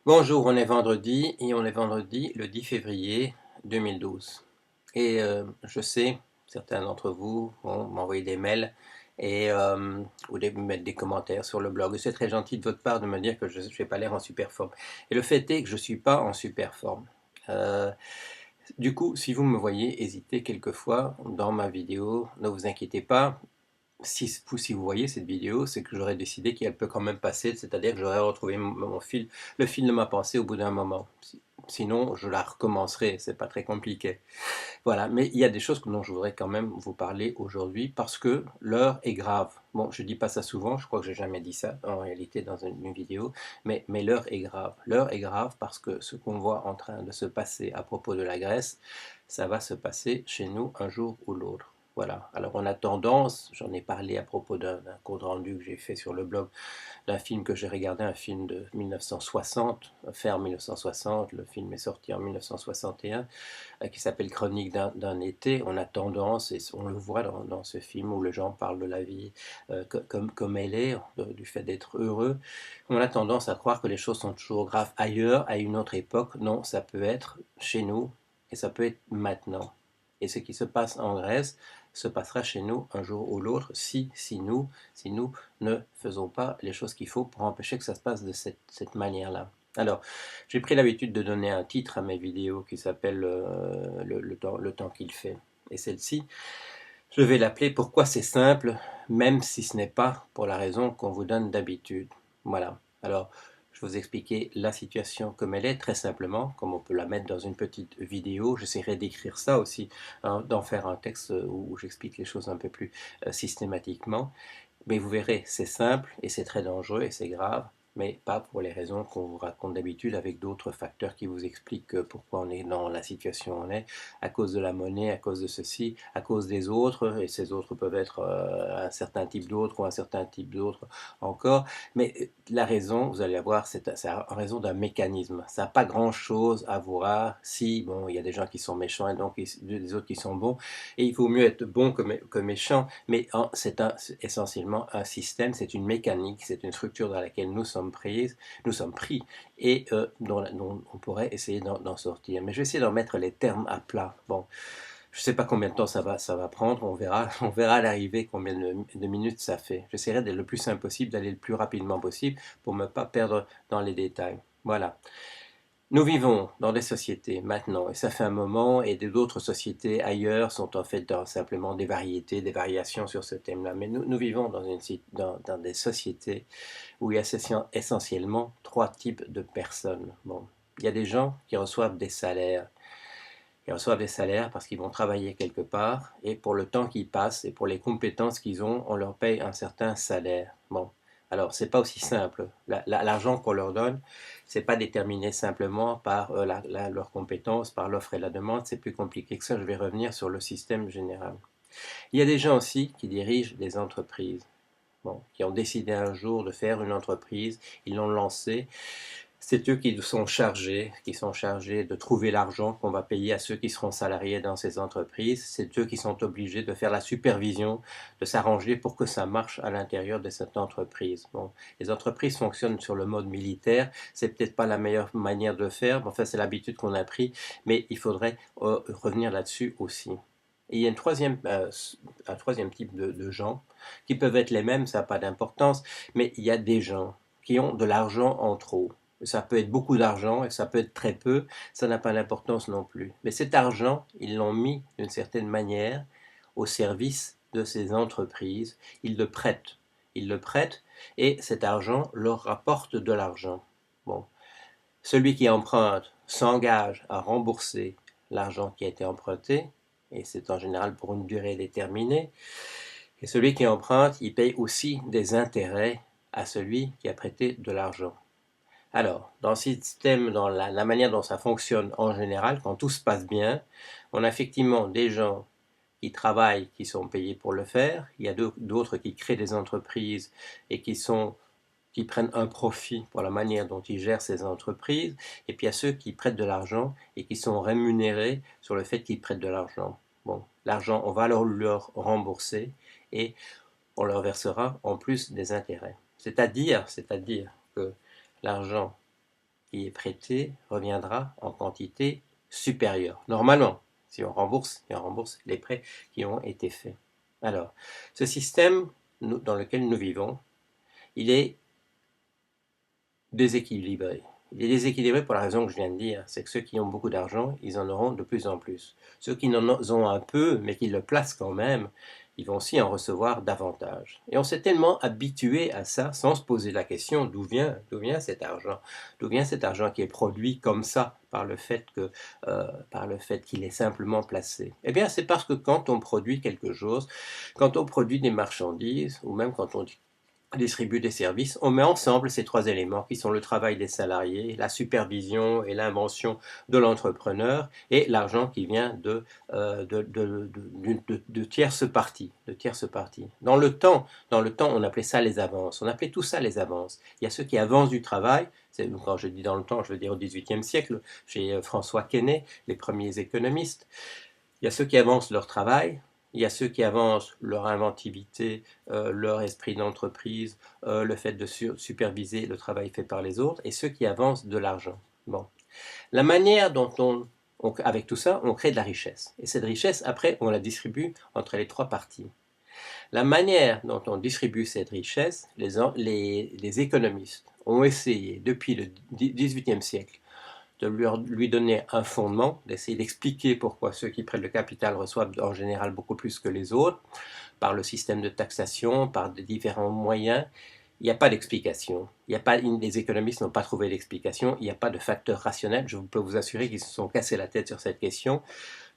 Bonjour, on est vendredi et on est vendredi le 10 février 2012. Et je sais, certains d'entre vous vont m'envoyer des mails ou mettre des commentaires sur le blog. C'est très gentil de votre part de me dire que je n'ai pas l'air en super forme. Et le fait est que je ne suis pas en super forme. Euh, du coup, si vous me voyez hésiter quelquefois dans ma vidéo, ne vous inquiétez pas. Si vous voyez cette vidéo, c'est que j'aurais décidé qu'elle peut quand même passer, c'est-à-dire que j'aurais retrouvé mon fil, le fil de ma pensée au bout d'un moment. Sinon, je la recommencerai, c'est pas très compliqué. Voilà, mais il y a des choses dont je voudrais quand même vous parler aujourd'hui parce que l'heure est grave. Bon, je dis pas ça souvent, je crois que j'ai jamais dit ça en réalité dans une vidéo, mais l'heure est grave. L'heure est grave parce que ce qu'on voit en train de se passer à propos de la Grèce, ça va se passer chez nous un jour ou l'autre. Voilà. Alors on a tendance, j'en ai parlé à propos d'un compte rendu que j'ai fait sur le blog, d'un film que j'ai regardé, un film de 1960, fin 1960, le film est sorti en 1961, qui s'appelle Chronique d'un été. On a tendance, et on le voit dans ce film où les gens parlent de la vie comme elle est, du fait d'être heureux, on a tendance à croire que les choses sont toujours graves ailleurs, à une autre époque. Non, ça peut être chez nous et ça peut être maintenant. Et ce qui se passe en Grèce se passera chez nous un jour ou l'autre si nous ne faisons pas les choses qu'il faut pour empêcher que ça se passe de cette manière-là. Alors, j'ai pris l'habitude de donner un titre à mes vidéos qui s'appelle le temps qu'il fait. Et celle-ci, je vais l'appeler Pourquoi c'est simple, même si ce n'est pas pour la raison qu'on vous donne d'habitude. Voilà. Alors, je vais vous expliquer la situation comme elle est, très simplement, comme on peut la mettre dans une petite vidéo. J'essaierai d'écrire ça aussi, hein, d'en faire un texte où j'explique les choses un peu plus systématiquement. Mais vous verrez, c'est simple et c'est très dangereux et c'est grave, mais pas pour les raisons qu'on vous raconte d'habitude, avec d'autres facteurs qui vous expliquent pourquoi on est dans la situation où on est, à cause de la monnaie, à cause de ceci, à cause des autres, et ces autres peuvent être un certain type d'autres ou un certain type d'autres encore. Mais la raison, vous allez voir, c'est en raison d'un mécanisme. Ça n'a pas grand-chose à voir si, bon, il y a des gens qui sont méchants et donc des autres qui sont bons, et il vaut mieux être bon que méchant, mais c'est essentiellement un système, c'est une mécanique, c'est une structure dans laquelle nous sommes pris, et dont on pourrait essayer d'en sortir. Mais je vais essayer d'en mettre les termes à plat. Bon, je ne sais pas combien de temps ça va prendre, on verra à l'arrivée combien de minutes ça fait. J'essaierai d'être le plus simple possible, d'aller le plus rapidement possible pour ne pas perdre dans les détails. Voilà. Nous vivons dans des sociétés maintenant, et ça fait un moment, et d'autres sociétés ailleurs sont en fait simplement des variétés, des variations sur ce thème-là. Mais nous vivons dans des sociétés où il y a essentiellement trois types de personnes. Bon, il y a des gens qui reçoivent des salaires. Ils reçoivent des salaires parce qu'ils vont travailler quelque part, et pour le temps qu'ils passent et pour les compétences qu'ils ont, on leur paye un certain salaire. Bon, alors c'est pas aussi simple. L'argent qu'on leur donne, c'est pas déterminé simplement par leurs compétences, par l'offre et la demande. C'est plus compliqué que ça. Je vais revenir sur le système général. Il y a des gens aussi qui dirigent des entreprises. Bon, qui ont décidé un jour de faire une entreprise, ils l'ont lancée, c'est eux qui sont chargés de trouver l'argent qu'on va payer à ceux qui seront salariés dans ces entreprises. C'est eux qui sont obligés de faire la supervision, de s'arranger pour que ça marche à l'intérieur de cette entreprise. Bon, les entreprises fonctionnent sur le mode militaire. C'est peut-être pas la meilleure manière de faire, mais enfin c'est l'habitude qu'on a pris. Mais il faudrait revenir là-dessus aussi. Et il y a un troisième type de gens qui peuvent être les mêmes, ça n'a pas d'importance, mais il y a des gens qui ont de l'argent en trop. Ça peut être beaucoup d'argent et ça peut être très peu, ça n'a pas d'importance non plus. Mais cet argent, ils l'ont mis d'une certaine manière au service de ces entreprises. Ils le prêtent. Ils le prêtent et cet argent leur rapporte de l'argent. Bon. Celui qui emprunte s'engage à rembourser l'argent qui a été emprunté, et c'est en général pour une durée déterminée. Et celui qui emprunte, il paye aussi des intérêts à celui qui a prêté de l'argent. Alors, dans le système, dans la manière dont ça fonctionne en général, quand tout se passe bien, on a effectivement des gens qui travaillent, qui sont payés pour le faire. Il y a d'autres qui créent des entreprises et qui prennent un profit pour la manière dont ils gèrent ces entreprises. Et puis il y a ceux qui prêtent de l'argent et qui sont rémunérés sur le fait qu'ils prêtent de l'argent. Bon, l'argent, on va leur rembourser et on leur versera en plus des intérêts. C'est-à-dire que l'argent qui est prêté reviendra en quantité supérieure, normalement, si on rembourse les prêts qui ont été faits. Alors, ce système dans lequel nous vivons, il est déséquilibré. Il est déséquilibré pour la raison que je viens de dire, c'est que ceux qui ont beaucoup d'argent, ils en auront de plus en plus. Ceux qui en ont un peu, mais qui le placent quand même, ils vont aussi en recevoir davantage. Et on s'est tellement habitué à ça sans se poser la question d'où vient cet argent, d'où vient cet argent qui est produit comme ça par le fait qu'il est simplement placé. Eh bien, c'est parce que quand on produit quelque chose, quand on produit des marchandises, ou même quand on distribue des services, on met ensemble ces trois éléments qui sont le travail des salariés, la supervision et l'invention de l'entrepreneur et l'argent qui vient de tierces parties. Dans le temps, on appelait ça les avances. On appelait tout ça les avances. Il y a ceux qui avancent du travail. Quand je dis dans le temps, je veux dire au XVIIIe siècle, chez François Quesnay, les premiers économistes. Il y a ceux qui avancent leur travail, il y a ceux qui avancent leur inventivité, leur esprit d'entreprise, le fait de superviser le travail fait par les autres, et ceux qui avancent de l'argent. Bon. La manière dont avec tout ça, on crée de la richesse. Et cette richesse, après, on la distribue entre les trois parties. La manière dont on distribue cette richesse, les économistes ont essayé depuis le XVIIIe siècle de lui donner un fondement, d'essayer d'expliquer pourquoi ceux qui prêtent le capital reçoivent en général beaucoup plus que les autres, par le système de taxation, par des différents moyens. Il n'y a pas d'explication. Les économistes n'ont pas trouvé d'explication. Il n'y a pas de facteur rationnel. Je peux vous assurer qu'ils se sont cassés la tête sur cette question.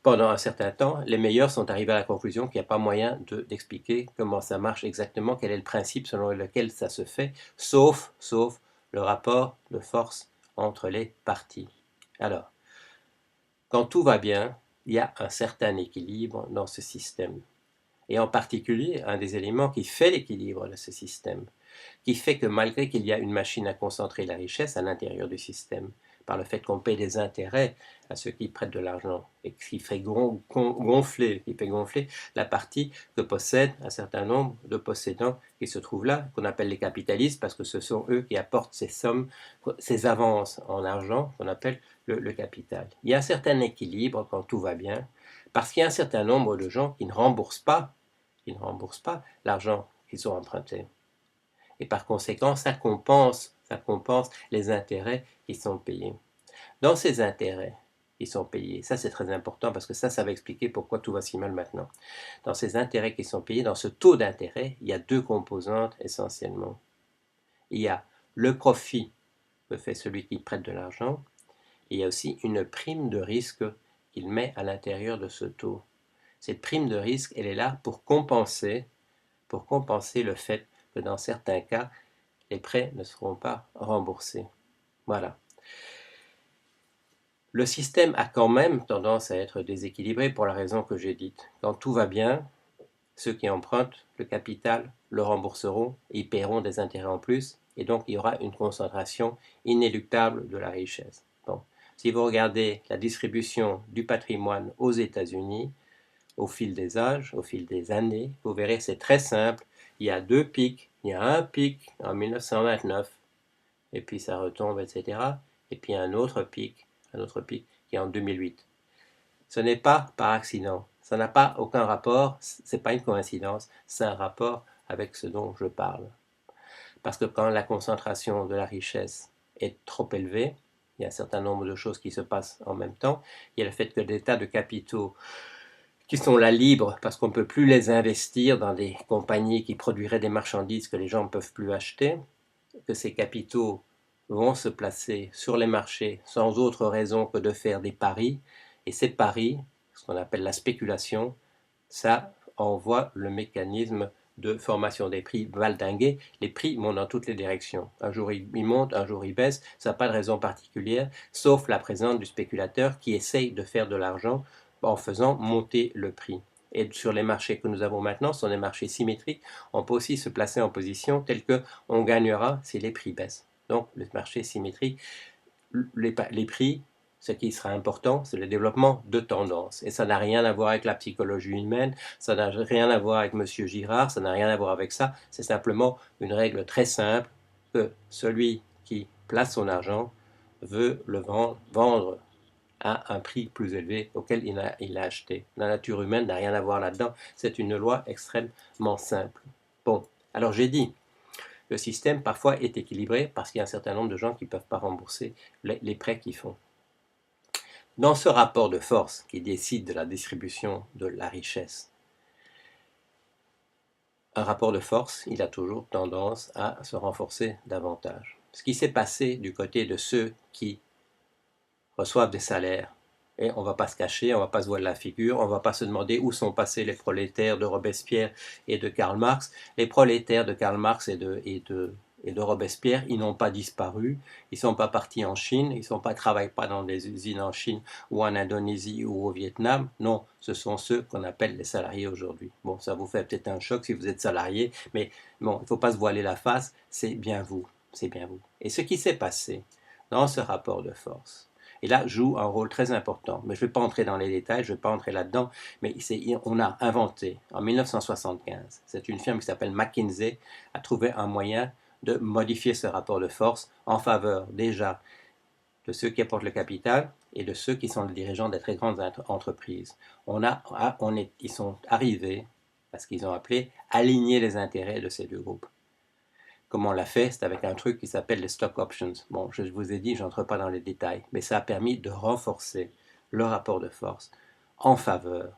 Pendant un certain temps, les meilleurs sont arrivés à la conclusion qu'il n'y a pas moyen d'expliquer comment ça marche exactement, quel est le principe selon lequel ça se fait, sauf le rapport de force entre les parties. Alors, quand tout va bien, il y a un certain équilibre dans ce système. Et en particulier, un des éléments qui fait l'équilibre de ce système, qui fait que malgré qu'il y a une machine à concentrer la richesse à l'intérieur du système, par le fait qu'on paie des intérêts à ceux qui prêtent de l'argent, et qui fait gonfler la partie que possèdent un certain nombre de possédants qui se trouvent là, qu'on appelle les capitalistes, parce que ce sont eux qui apportent ces sommes, ces avances en argent, qu'on appelle le capital. Il y a un certain équilibre quand tout va bien, parce qu'il y a un certain nombre de gens qui ne remboursent pas l'argent qu'ils ont emprunté. Et par conséquent, ça compense les intérêts qui sont payés. Dans ces intérêts qui sont payés, ça c'est très important parce que ça va expliquer pourquoi tout va si mal maintenant. Dans ces intérêts qui sont payés, dans ce taux d'intérêt, il y a deux composantes essentiellement. Il y a le profit que fait celui qui prête de l'argent, et il y a aussi une prime de risque qu'il met à l'intérieur de ce taux. Cette prime de risque, elle est là pour compenser le fait que dans certains cas, les prêts ne seront pas remboursés. Voilà. Le système a quand même tendance à être déséquilibré pour la raison que j'ai dite. Quand tout va bien, ceux qui empruntent le capital le rembourseront et ils paieront des intérêts en plus, et donc il y aura une concentration inéluctable de la richesse. Bon. Si vous regardez la distribution du patrimoine aux États-Unis, au fil des âges, au fil des années, vous verrez, c'est très simple. Il y a deux pics. Il y a un pic en 1929, et puis ça retombe, etc. Et puis un autre pic qui est en 2008. Ce n'est pas par accident. Ça n'a pas aucun rapport, c'est pas une coïncidence, c'est un rapport avec ce dont je parle. Parce que quand la concentration de la richesse est trop élevée, il y a un certain nombre de choses qui se passent en même temps. Il y a le fait que des tas de capitaux qui sont là libres parce qu'on ne peut plus les investir dans des compagnies qui produiraient des marchandises que les gens ne peuvent plus acheter, que ces capitaux vont se placer sur les marchés sans autre raison que de faire des paris, et ces paris, ce qu'on appelle la spéculation, ça envoie le mécanisme de formation des prix valdinguer. Les prix montent dans toutes les directions. Un jour ils montent, un jour ils baissent, ça n'a pas de raison particulière, sauf la présence du spéculateur qui essaye de faire de l'argent en faisant monter le prix. Et sur les marchés que nous avons maintenant, ce sont des marchés symétriques, on peut aussi se placer en position telle qu'on gagnera si les prix baissent. Donc le marché symétrique, les prix, ce qui sera important, c'est le développement de tendances. Et ça n'a rien à voir avec la psychologie humaine, ça n'a rien à voir avec M. Girard, ça n'a rien à voir avec ça. C'est simplement une règle très simple que celui qui place son argent veut le vendre à un prix plus élevé auquel il a acheté. La nature humaine n'a rien à voir là-dedans. C'est une loi extrêmement simple. Bon, alors j'ai dit, le système parfois est équilibré parce qu'il y a un certain nombre de gens qui ne peuvent pas rembourser les prêts qu'ils font. Dans ce rapport de force qui décide de la distribution de la richesse, un rapport de force, il a toujours tendance à se renforcer davantage. Ce qui s'est passé du côté de ceux qui reçoivent des salaires, et on ne va pas se cacher, on ne va pas se voiler la figure, on ne va pas se demander où sont passés les prolétaires de Robespierre et de Karl Marx. Les prolétaires de Karl Marx et de Robespierre, ils n'ont pas disparu, ils ne sont pas partis en Chine, ils ne travaillent pas dans des usines en Chine ou en Indonésie ou au Vietnam. Non, ce sont ceux qu'on appelle les salariés aujourd'hui. Bon, ça vous fait peut-être un choc si vous êtes salarié, mais bon, il ne faut pas se voiler la face, c'est bien vous, c'est bien vous. Et ce qui s'est passé dans ce rapport de force, et là joue un rôle très important. Mais je ne vais pas entrer dans les détails, je ne vais pas entrer là-dedans, mais on a inventé en 1975, c'est une firme qui s'appelle McKinsey, a trouvé un moyen de modifier ce rapport de force en faveur déjà de ceux qui apportent le capital et de ceux qui sont les dirigeants des très grandes entreprises. Ils sont arrivés à ce qu'ils ont appelé aligner les intérêts de ces deux groupes. Comment on l'a fait, c'est avec un truc qui s'appelle les stock options. Bon, je vous ai dit, je n'entre pas dans les détails, mais ça a permis de renforcer le rapport de force en faveur,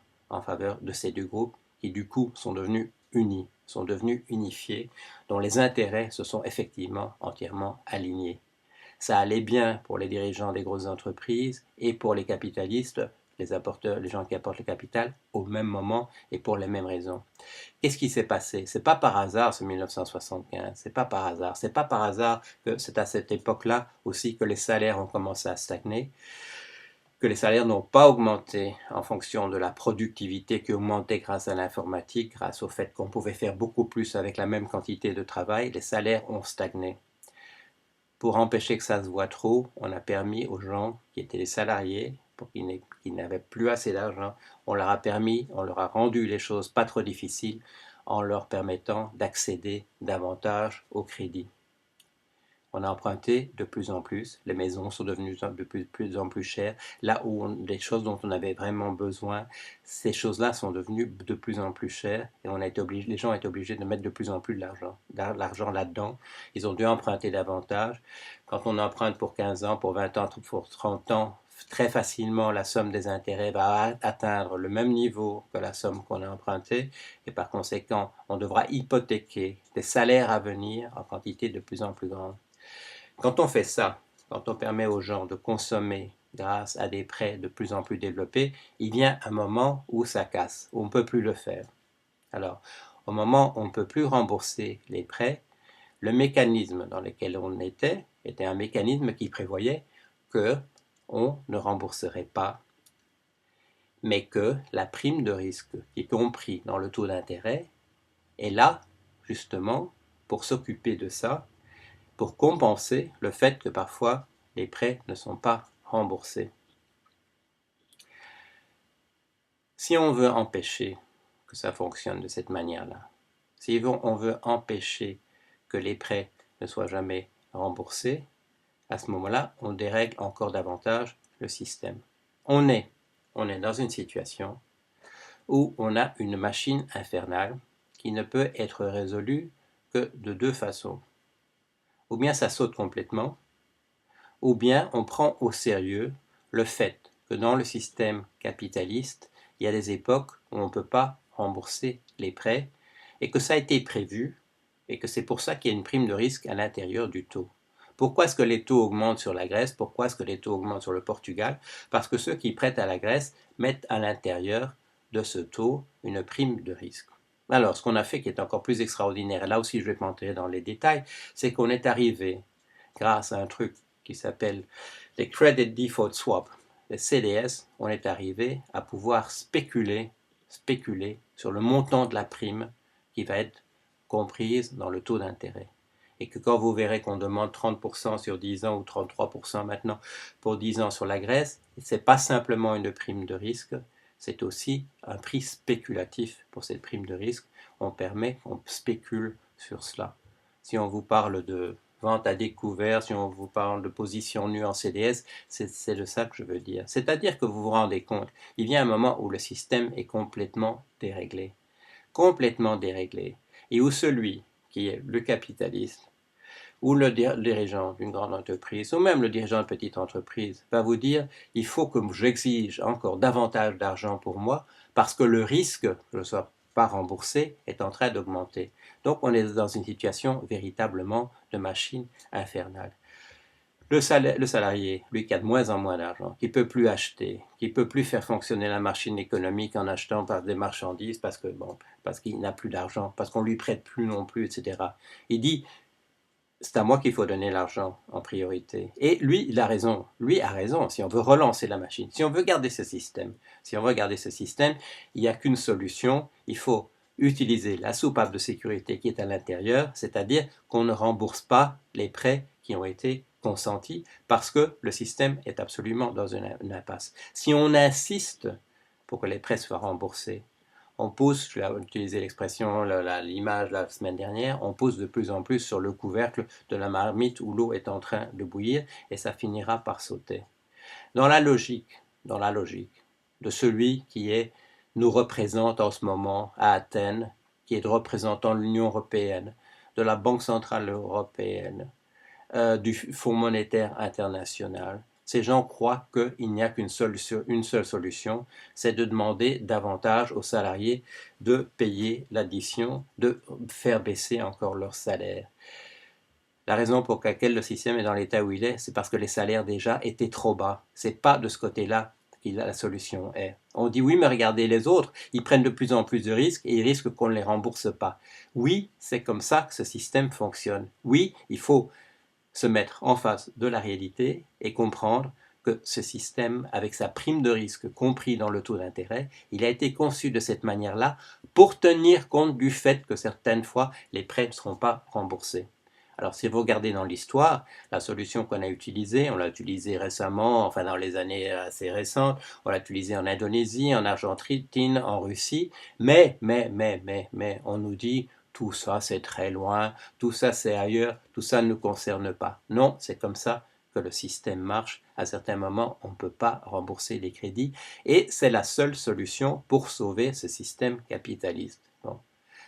de ces deux groupes qui du coup sont devenus unis, sont devenus unifiés, dont les intérêts se sont effectivement entièrement alignés. Ça allait bien pour les dirigeants des grosses entreprises et pour les capitalistes, les apporteurs, les gens qui apportent le capital, au même moment et pour les mêmes raisons. Qu'est-ce qui s'est passé? C'est pas par hasard ce 1975, c'est pas par hasard. C'est pas par hasard que c'est à cette époque-là aussi que les salaires ont commencé à stagner, que les salaires n'ont pas augmenté en fonction de la productivité qui augmentait grâce à l'informatique, grâce au fait qu'on pouvait faire beaucoup plus avec la même quantité de travail. Les salaires ont stagné. Pour empêcher que ça se voit trop, on a permis aux gens qui étaient les salariés, pour qu'ils n'avaient plus assez d'argent, on leur a rendu les choses pas trop difficiles en leur permettant d'accéder davantage au crédit. On a emprunté de plus en plus, les maisons sont devenues de plus en plus chères, là où des choses dont on avait vraiment besoin, ces choses-là sont devenues de plus en plus chères et les gens ont été obligés de mettre de plus en plus l'argent là-dedans. Ils ont dû emprunter davantage. Quand on emprunte pour 15 ans, pour 20 ans, pour 30 ans, très facilement la somme des intérêts va atteindre le même niveau que la somme qu'on a empruntée et par conséquent on devra hypothéquer des salaires à venir en quantité de plus en plus grande. Quand on fait ça, quand on permet aux gens de consommer grâce à des prêts de plus en plus développés, il vient un moment où ça casse, où on ne peut plus le faire. Alors, au moment où on ne peut plus rembourser les prêts, le mécanisme dans lequel on était un mécanisme qui prévoyait que on ne rembourserait pas, mais que la prime de risque qui est comprise dans le taux d'intérêt est là, justement, pour s'occuper de ça, pour compenser le fait que parfois les prêts ne sont pas remboursés. Si on veut empêcher que ça fonctionne de cette manière-là, si on veut empêcher que les prêts ne soient jamais remboursés, à ce moment-là, on dérègle encore davantage le système. On est dans une situation où on a une machine infernale qui ne peut être résolue que de deux façons. Ou bien ça saute complètement, ou bien on prend au sérieux le fait que dans le système capitaliste, il y a des époques où on ne peut pas rembourser les prêts et que ça a été prévu et que c'est pour ça qu'il y a une prime de risque à l'intérieur du taux. Pourquoi est-ce que les taux augmentent sur la Grèce? Pourquoi est-ce que les taux augmentent sur le Portugal? Parce que ceux qui prêtent à la Grèce mettent à l'intérieur de ce taux une prime de risque. Alors, ce qu'on a fait qui est encore plus extraordinaire, et là aussi je vais pas entrer dans les détails, c'est qu'on est arrivé, grâce à un truc qui s'appelle les Credit Default Swap, les CDS, on est arrivé à pouvoir spéculer sur le montant de la prime qui va être comprise dans le taux d'intérêt. Et que quand vous verrez qu'on demande 30% sur 10 ans ou 33% maintenant pour 10 ans sur la Grèce, ce n'est pas simplement une prime de risque, c'est aussi un prix spéculatif pour cette prime de risque. On spécule sur cela. Si on vous parle de vente à découvert, si on vous parle de position nue en CDS, c'est de ça que je veux dire. C'est-à-dire que vous vous rendez compte, il vient un moment où le système est complètement déréglé, et où celui qui est le capitaliste, ou le dirigeant d'une grande entreprise, ou même le dirigeant de petite entreprise, va vous dire, il faut que j'exige encore davantage d'argent pour moi, parce que le risque que je ne sois pas remboursé est en train d'augmenter. Donc on est dans une situation véritablement de machine infernale. Le salarié, lui qui a de moins en moins d'argent, qui ne peut plus acheter, qui ne peut plus faire fonctionner la machine économique en achetant par des marchandises parce qu'il n'a plus d'argent, parce qu'on ne lui prête plus non plus, etc. Il dit, c'est à moi qu'il faut donner l'argent en priorité. Et lui, il a raison. Lui a raison. Si on veut relancer la machine, si on veut garder ce système, il n'y a qu'une solution. Il faut utiliser la soupape de sécurité qui est à l'intérieur, c'est-à-dire qu'on ne rembourse pas les prêts qui ont été consentis parce que le système est absolument dans une impasse. Si on insiste pour que les prêts soient remboursés, on pousse, je vais utiliser l'expression, l'image la semaine dernière, on pousse de plus en plus sur le couvercle de la marmite où l'eau est en train de bouillir et ça finira par sauter. Dans la logique de celui qui nous représente en ce moment à Athènes, qui est représentant de l'Union européenne, de la Banque centrale européenne, du Fonds monétaire international. Ces gens croient qu'il n'y a qu'une seule solution, c'est de demander davantage aux salariés de payer l'addition, de faire baisser encore leur salaire. La raison pour laquelle le système est dans l'état où il est, c'est parce que les salaires déjà étaient trop bas. C'est pas de ce côté-là que la solution est. On dit oui, mais regardez les autres, ils prennent de plus en plus de risques et ils risquent qu'on ne les rembourse pas. Oui, c'est comme ça que ce système fonctionne. Oui, il faut se mettre en face de la réalité et comprendre que ce système, avec sa prime de risque compris dans le taux d'intérêt, il a été conçu de cette manière-là pour tenir compte du fait que certaines fois, les prêts ne seront pas remboursés. Alors si vous regardez dans l'histoire, la solution qu'on a utilisée, on l'a utilisée récemment, enfin dans les années assez récentes, on l'a utilisée en Indonésie, en Argentine, en Russie, mais, on nous dit tout ça c'est très loin, tout ça c'est ailleurs, tout ça ne nous concerne pas. Non, c'est comme ça que le système marche. À certains moments, on ne peut pas rembourser les crédits et c'est la seule solution pour sauver ce système capitaliste. Bon.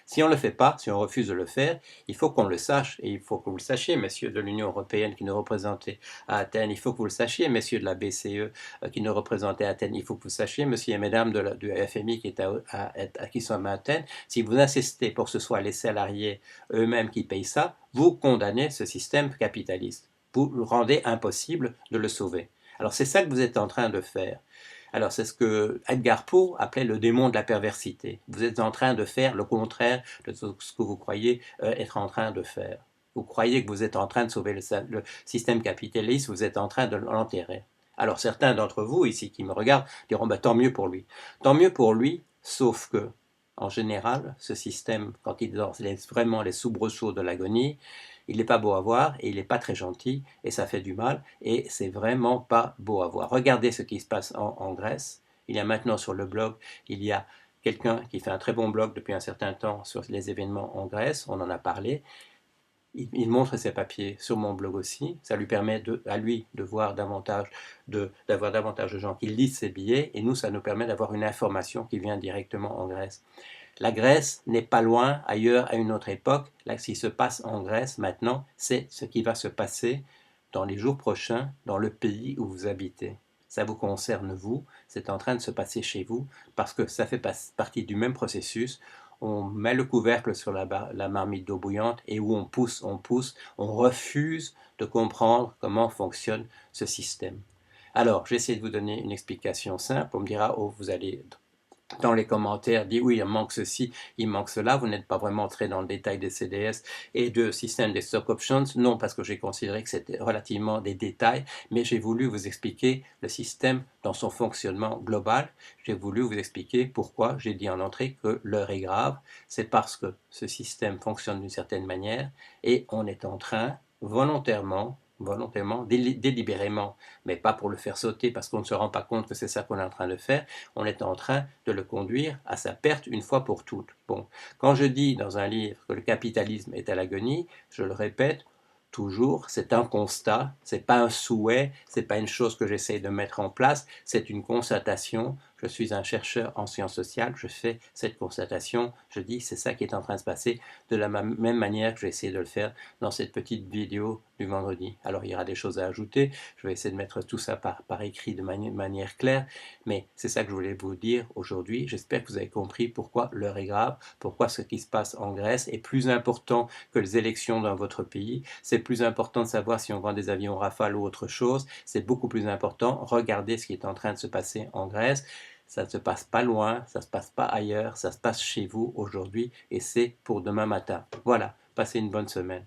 Si on ne le fait pas, si on refuse de le faire, il faut qu'on le sache, et il faut que vous le sachiez, messieurs de l'Union européenne qui nous représentez à Athènes, il faut que vous le sachiez, messieurs de la BCE qui nous représentez à Athènes, il faut que vous le sachiez, messieurs et mesdames du FMI qui sont à Athènes, si vous insistez pour que ce soit les salariés eux-mêmes qui payent ça, vous condamnez ce système capitaliste. Vous le rendez impossible de le sauver. Alors c'est ça que vous êtes en train de faire. Alors c'est ce que Edgar Poe appelait le démon de la perversité. Vous êtes en train de faire le contraire de ce que vous croyez être en train de faire. Vous croyez que vous êtes en train de sauver le système capitaliste, vous êtes en train de l'enterrer. Alors certains d'entre vous ici qui me regardent diront bah, tant mieux pour lui. Tant mieux pour lui, sauf que, en général, ce système, quand il est vraiment les soubresauts de l'agonie, il n'est pas beau à voir et il n'est pas très gentil et ça fait du mal et c'est vraiment pas beau à voir. Regardez ce qui se passe en Grèce. Il y a maintenant sur le blog, il y a quelqu'un qui fait un très bon blog depuis un certain temps sur les événements en Grèce, on en a parlé. Il montre ses papiers sur mon blog aussi, ça lui permet à lui de voir d'avoir davantage de gens qui lisent ses billets et nous ça nous permet d'avoir une information qui vient directement en Grèce. La Grèce n'est pas loin ailleurs à une autre époque. Là, ce qui se passe en Grèce maintenant, c'est ce qui va se passer dans les jours prochains dans le pays où vous habitez. Ça vous concerne vous, c'est en train de se passer chez vous parce que ça fait partie du même processus. On met le couvercle sur la marmite d'eau bouillante et où on pousse, on refuse de comprendre comment fonctionne ce système. Alors, j'essaie de vous donner une explication simple. On me dira, oh, vous allez dans les commentaires dit oui, il manque ceci, il manque cela, vous n'êtes pas vraiment entré dans le détail des CDS et de système des stock options, non parce que j'ai considéré que c'était relativement des détails, mais j'ai voulu vous expliquer le système dans son fonctionnement global, j'ai voulu vous expliquer pourquoi j'ai dit en entrée que l'heure est grave, c'est parce que ce système fonctionne d'une certaine manière et on est en train volontairement, délibérément, mais pas pour le faire sauter parce qu'on ne se rend pas compte que c'est ça qu'on est en train de faire, on est en train de le conduire à sa perte une fois pour toutes. Bon, quand je dis dans un livre que le capitalisme est à l'agonie, je le répète, toujours, c'est un constat, c'est pas un souhait, c'est pas une chose que j'essaie de mettre en place, c'est une constatation. Je suis un chercheur en sciences sociales, je fais cette constatation, je dis c'est ça qui est en train de se passer, de la même manière que j'ai essayé de le faire dans cette petite vidéo du vendredi. Alors il y aura des choses à ajouter, je vais essayer de mettre tout ça par écrit de manière claire, mais c'est ça que je voulais vous dire aujourd'hui. J'espère que vous avez compris pourquoi l'heure est grave, pourquoi ce qui se passe en Grèce est plus important que les élections dans votre pays. C'est plus important de savoir si on vend des avions Rafale ou autre chose. C'est beaucoup plus important. Regardez ce qui est en train de se passer en Grèce. Ça ne se passe pas loin, ça ne se passe pas ailleurs, ça se passe chez vous aujourd'hui et c'est pour demain matin. Voilà, passez une bonne semaine.